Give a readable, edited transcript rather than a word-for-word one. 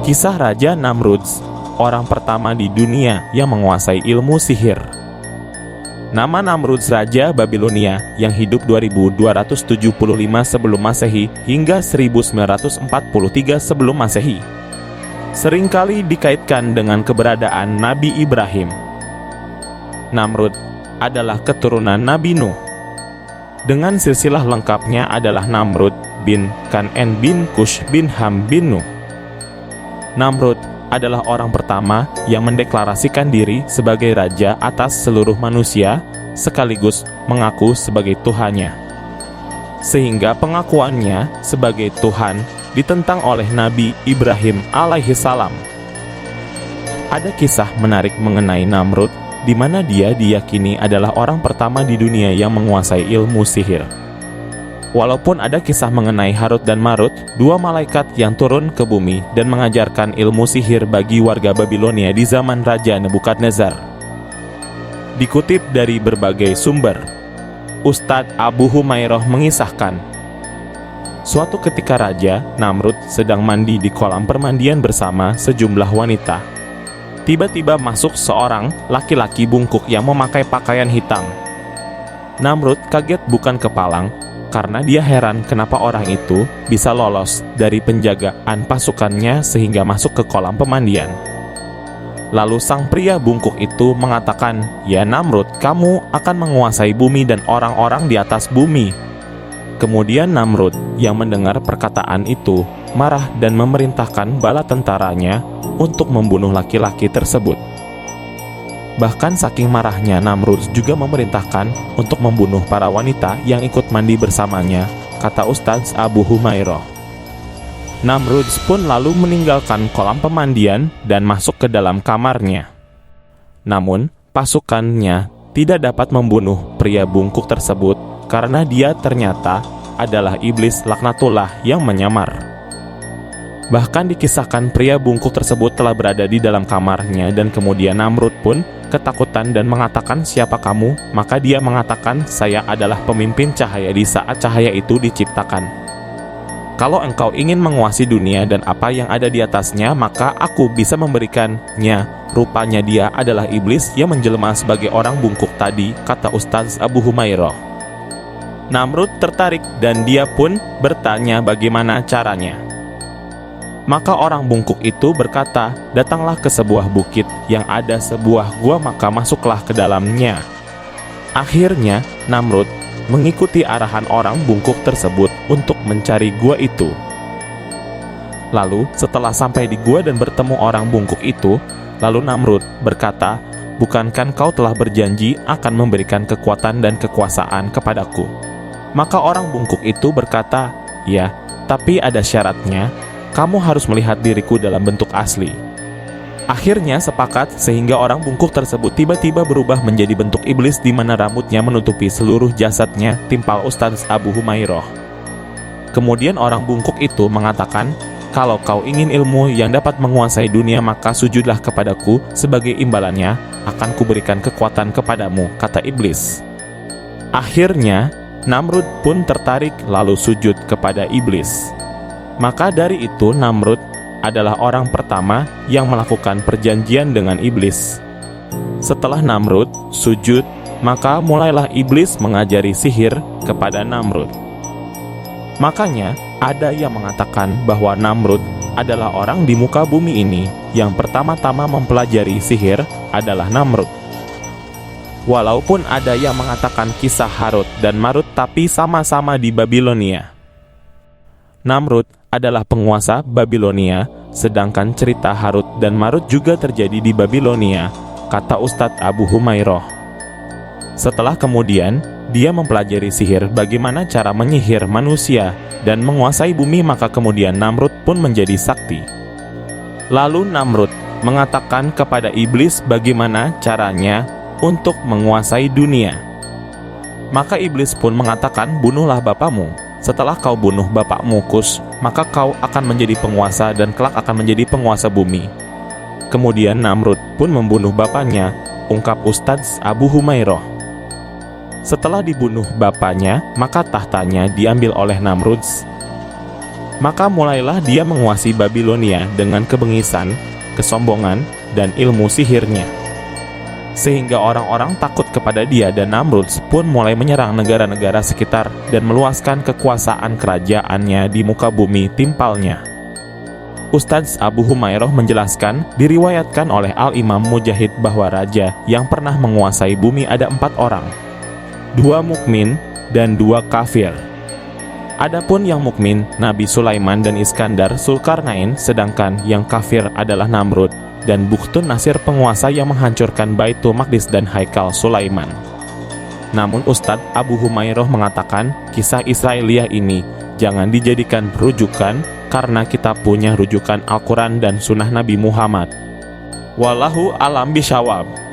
Kisah Raja Namrud, orang pertama di dunia yang menguasai ilmu sihir. Nama Namrud Raja Babilonia yang hidup 2275 sebelum Masehi hingga 1943 sebelum Masehi seringkali dikaitkan dengan keberadaan Nabi Ibrahim. Namrud adalah keturunan Nabi Nuh. Dengan silsilah lengkapnya adalah Namrud bin Kan'an bin Kush bin Ham bin Nuh. Namrud adalah orang pertama yang mendeklarasikan diri sebagai raja atas seluruh manusia sekaligus mengaku sebagai Tuhannya. Sehingga pengakuannya sebagai Tuhan ditentang oleh Nabi Ibrahim alaihi salam. Ada kisah menarik mengenai Namrud di mana dia diyakini adalah orang pertama di dunia yang menguasai ilmu sihir. Walaupun ada kisah mengenai Harut dan Marut, dua malaikat yang turun ke bumi dan mengajarkan ilmu sihir bagi warga Babilonia di zaman Raja Nebukadnezar. Dikutip dari berbagai sumber, Ustadz Abu Humairah mengisahkan, suatu ketika Raja Namrud sedang mandi di kolam permandian bersama sejumlah wanita. Tiba-tiba masuk seorang laki-laki bungkuk yang memakai pakaian hitam. Namrud kaget bukan kepalang, karena dia heran kenapa orang itu bisa lolos dari penjagaan pasukannya sehingga masuk ke kolam pemandian. Lalu sang pria bungkuk itu mengatakan, "Ya Namrud, kamu akan menguasai bumi dan orang-orang di atas bumi." Kemudian Namrud yang mendengar perkataan itu marah dan memerintahkan bala tentaranya untuk membunuh laki-laki tersebut. Bahkan saking marahnya, Namrud juga memerintahkan untuk membunuh para wanita yang ikut mandi bersamanya, kata Ustadz Abu Humairah. Namrud pun lalu meninggalkan kolam pemandian dan masuk ke dalam kamarnya. Namun, pasukannya tidak dapat membunuh pria bungkuk tersebut karena dia ternyata adalah iblis laknatullah yang menyamar. Bahkan dikisahkan pria bungkuk tersebut telah berada di dalam kamarnya dan kemudian Namrud pun ketakutan dan mengatakan, "Siapa kamu?" Maka dia mengatakan, "Saya adalah pemimpin cahaya di saat cahaya itu diciptakan. Kalau engkau ingin menguasai dunia dan apa yang ada di atasnya, maka aku bisa memberikannya." Rupanya dia adalah iblis yang menjelma sebagai orang bungkuk tadi, kata Ustadz Abu Humairah. Namrud tertarik dan dia pun bertanya bagaimana caranya. Maka orang bungkuk itu berkata, "Datanglah ke sebuah bukit yang ada sebuah gua, maka masuklah ke dalamnya." Akhirnya, Namrud mengikuti arahan orang bungkuk tersebut untuk mencari gua itu. Lalu, setelah sampai di gua dan bertemu orang bungkuk itu, lalu Namrud berkata, "Bukankah kau telah berjanji akan memberikan kekuatan dan kekuasaan kepadaku?" Maka orang bungkuk itu berkata, "Ya, tapi ada syaratnya. Kamu harus melihat diriku dalam bentuk asli." Akhirnya sepakat sehingga orang bungkuk tersebut tiba-tiba berubah menjadi bentuk iblis di mana rambutnya menutupi seluruh jasadnya, timpal Ustadz Abu Humairah. Kemudian orang bungkuk itu mengatakan, "Kalau kau ingin ilmu yang dapat menguasai dunia, maka sujudlah kepadaku, sebagai imbalannya akan kuberikan kekuatan kepadamu," kata iblis. Akhirnya Namrud pun tertarik lalu sujud kepada iblis. Maka dari itu Namrud adalah orang pertama yang melakukan perjanjian dengan iblis. Setelah Namrud sujud, maka mulailah iblis mengajari sihir kepada Namrud. Makanya ada yang mengatakan bahwa Namrud adalah orang di muka bumi ini yang pertama-tama mempelajari sihir adalah Namrud. Walaupun ada yang mengatakan kisah Harut dan Marut tapi sama-sama di Babilonia. Namrud adalah penguasa Babilonia, sedangkan cerita Harut dan Marut juga terjadi di Babilonia, kata Ustadz Abu Humairah. Setelah kemudian, dia mempelajari sihir bagaimana cara menyihir manusia dan menguasai bumi, maka kemudian Namrud pun menjadi sakti. Lalu Namrud mengatakan kepada iblis bagaimana caranya untuk menguasai dunia. Maka iblis pun mengatakan, "Bunuhlah bapamu. Setelah kau bunuh bapakmu Kus, maka kau akan menjadi penguasa dan kelak akan menjadi penguasa bumi." Kemudian Namrud pun membunuh bapaknya, ungkap Ustadz Abu Humairah. Setelah dibunuh bapaknya, maka tahtanya diambil oleh Namrud. Maka mulailah dia menguasai Babilonia dengan kebengisan, kesombongan, dan ilmu sihirnya. Sehingga orang-orang takut kepada dia dan Namrud pun mulai menyerang negara-negara sekitar dan meluaskan kekuasaan kerajaannya di muka bumi timpalnya. Ustadz Abu Humairah menjelaskan, diriwayatkan oleh Al-Imam Mujahid bahwa raja yang pernah menguasai bumi ada 4 orang, 2 mukmin dan 2 kafir. Adapun yang mukmin, Nabi Sulaiman dan Iskandar Zulkarnain, sedangkan yang kafir adalah Namrud dan Bukhtun Nasir, penguasa yang menghancurkan Baitul Maqdis dan Haikal Sulaiman. Namun Ustadz Abu Humairah mengatakan, kisah Israiliyah ini jangan dijadikan rujukan karena kita punya rujukan Al-Quran dan Sunnah Nabi Muhammad. Wallahu a'lam bishawab.